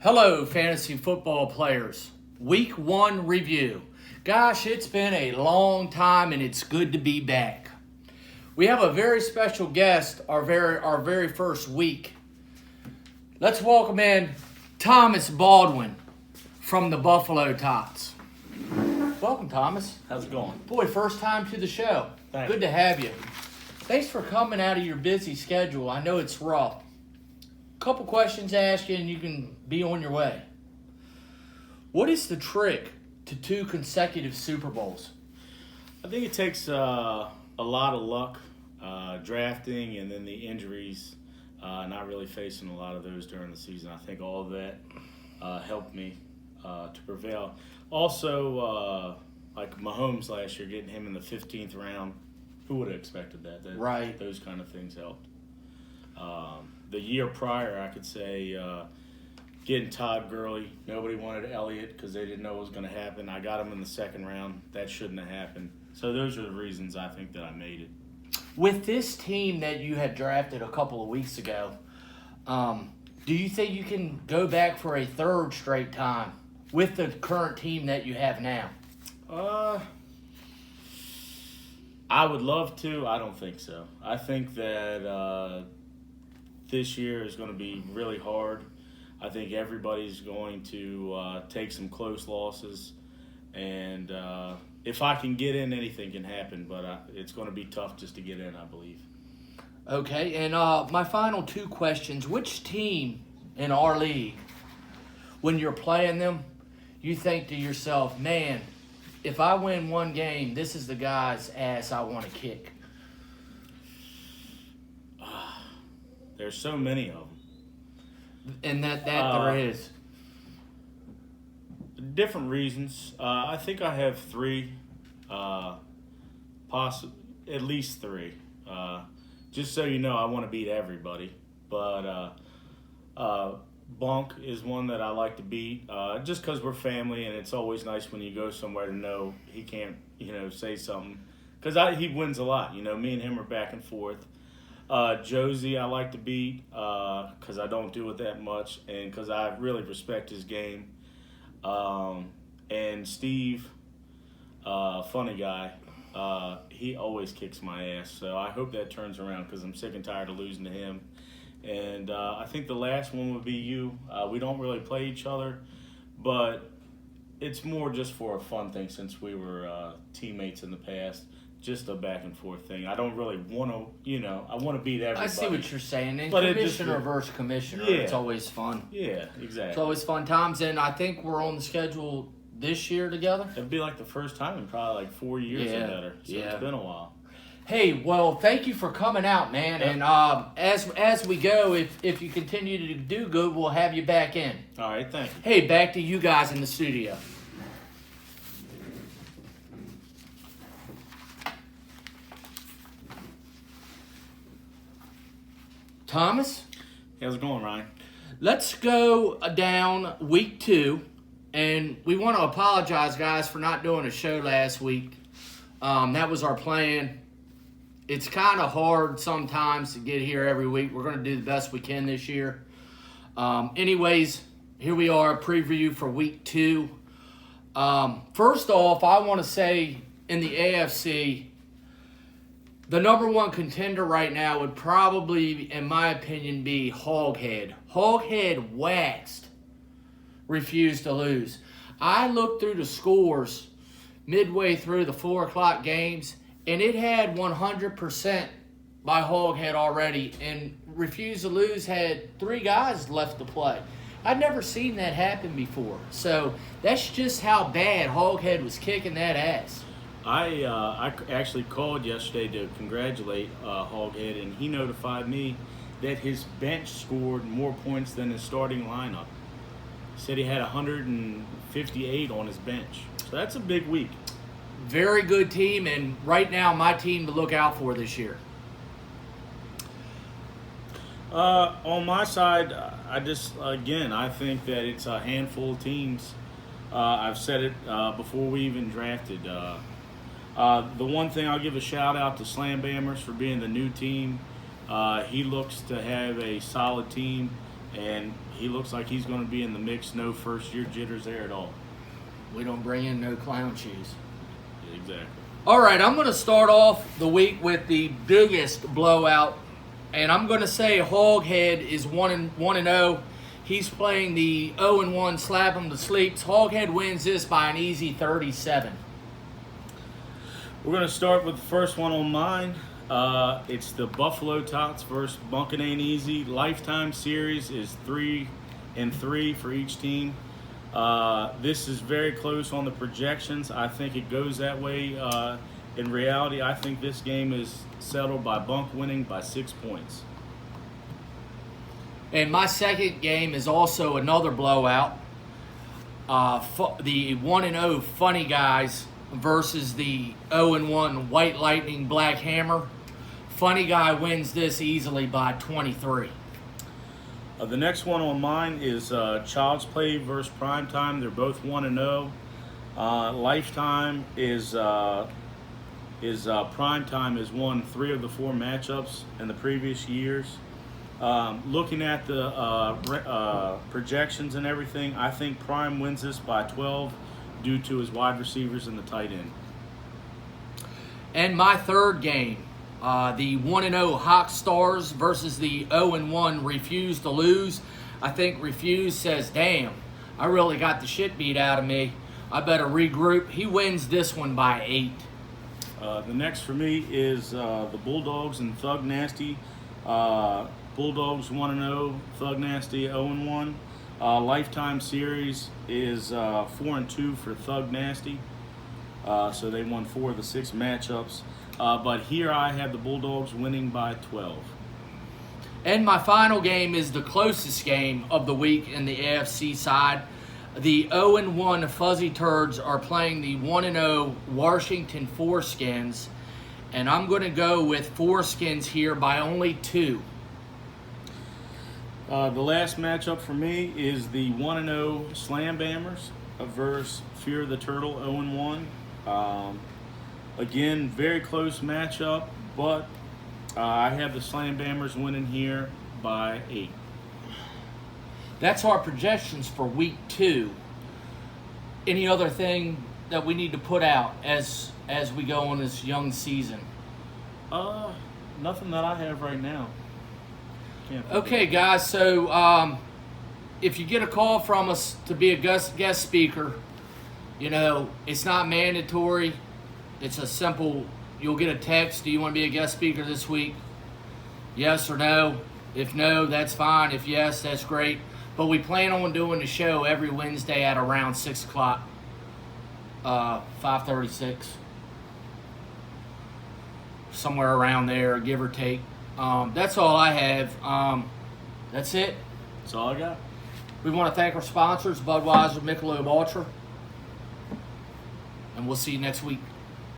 Hello, fantasy football players. Week 1 review. Gosh, it's been a long time and it's good to be back. We have a very special guest our very first week. Let's welcome in Thomas Baldwin from the Buffalo Tots. Welcome, Thomas. How's it going? Boy, first time to the show. Thanks. Good to have you. Thanks for coming out of your busy schedule. I know it's rough. Couple questions to ask you and you can be on your way. What is the trick to 2 consecutive Super Bowls? I think it takes a lot of luck, drafting, and then the injuries, not really facing a lot of those during the season. I think all of that helped me to prevail. Also, like Mahomes last year, getting him in the 15th round, who would have expected that? Right. Those kind of things helped. The year prior, I could say, getting Todd Gurley. Nobody wanted Elliott because they didn't know what was going to happen. I got him in the 2nd round. That shouldn't have happened. So those are the reasons I think that I made it. With this team that you had drafted a couple of weeks ago, do you think you can go back for a 3rd straight time with the current team that you have now? I would love to. I don't think so. I think that this year is going to be really hard. I think everybody's going to take some close losses. And if I can get in, anything can happen. But it's going to be tough just to get in, I believe. Okay, and my final 2 questions. Which team in our league, when you're playing them, you think to yourself, man, if I win one game, this is the guy's ass I want to kick? There's so many of them. And that there is. Different reasons. I think I have 3, at least 3. Just so you know, I want to beat everybody. But Bunk is one that I like to beat, just because we're family, and it's always nice when you go somewhere to know he can't, say something. Because he wins a lot. Me and him are back and forth. Josie I like to beat because I don't do it that much and because I really respect his game. And Steve, funny guy, he always kicks my ass. So I hope that turns around because I'm sick and tired of losing to him. And I think the last one would be you. We don't really play each other, but it's more just for a fun thing since we were teammates in the past. Just a back and forth thing. I don't really want to, I want to beat everybody. I see what you're saying. And but commissioner versus commissioner, yeah. It's always fun. Yeah, exactly. It's always fun times, and I think we're on the schedule this year together. It'd be like the first time in probably like 4 years or better. So it's been a while. Hey, well, thank you for coming out, man. Yep. And as we go, if you continue to do good, we'll have you back in. All right, thank you. Hey, back to you guys in the studio. Thomas? How's it going, Ryan? Let's go down week 2, and we want to apologize, guys, for not doing a show last week. That was our plan. It's kind of hard sometimes to get here every week. We're going to do the best we can this year. Anyways, here we are, preview for week 2. First off, I want to say in the AFC, the number 1 contender right now would probably, in my opinion, be Hoghead. Hoghead waxed, refused to lose. I looked through the scores midway through the 4 o'clock games, and it had 100% by Hoghead already, and refused to lose had 3 guys left to play. I'd never seen that happen before. So that's just how bad Hoghead was kicking that ass. I actually called yesterday to congratulate Hoghead, and he notified me that his bench scored more points than his starting lineup. He said he had 158 on his bench. So that's a big week. Very good team, and right now my team to look out for this year. On my side, I think that it's a handful of teams. I've said it before we even drafted. The one thing I'll give a shout out to Slam Bammers for being the new team. He looks to have a solid team. and he looks like he's going to be in the mix. No first-year jitters there at all. We don't bring in no clown cheese. Exactly. All right, I'm going to start off the week with the biggest blowout, and I'm going to say Hoghead is 1-0. He's playing the 0-1 Slap 'em to Sleeps. Hoghead wins this by an easy 37. We're going to start with the first one on mine. It's the Buffalo Tots versus Bunkin' Ain't Easy. Lifetime series is 3-3 for each team. This is very close on the projections. I think it goes that way. In reality, I think this game is settled by Bunk winning by 6 points. And my second game is also another blowout. The 1-0 Funny Guys versus the 0-1 White Lightning Black Hammer. Funny Guy wins this easily by 23. The next one on mine is Child's Play versus Primetime. They're both 1-0. Lifetime is Primetime has won 3 of the 4 matchups in the previous years. Looking at the projections and everything, I think Prime wins this by 12 due to his wide receivers and the tight end. And my third game, the 1-0 Hawk Stars versus the 0-1 Refuse to Lose. I think Refuse says, damn, I really got the shit beat out of me. I better regroup. He wins this one by 8. The next for me is the Bulldogs and Thug Nasty. Bulldogs 1-0, Thug Nasty 0-1. Lifetime series is 4-2 for Thug Nasty. So they won 4 of the 6 matchups. But here I have the Bulldogs winning by 12. And my final game is the closest game of the week in the AFC side. The 0-1 Fuzzy Turds are playing the 1-0 Washington Foreskins. And I'm going to go with Foreskins here by only 2. The last matchup for me is the 1-0 Slam Bammers versus Fear the Turtle 0-1. Again, very close matchup, but I have the Slam Bammers winning here by 8. That's our projections for week 2. Any other thing that we need to put out as we go on this young season? Nothing that I have right now. Okay, guys, so if you get a call from us to be a guest speaker, it's not mandatory. It's a simple, you'll get a text, do you want to be a guest speaker this week? Yes or no. If no, that's fine. If yes, that's great. But we plan on doing the show every Wednesday at around 6 o'clock, 5:36. Somewhere around there, give or take. That's all I have. That's it. That's all I got. We want to thank our sponsors, Budweiser, Michelob Ultra. And we'll see you next week.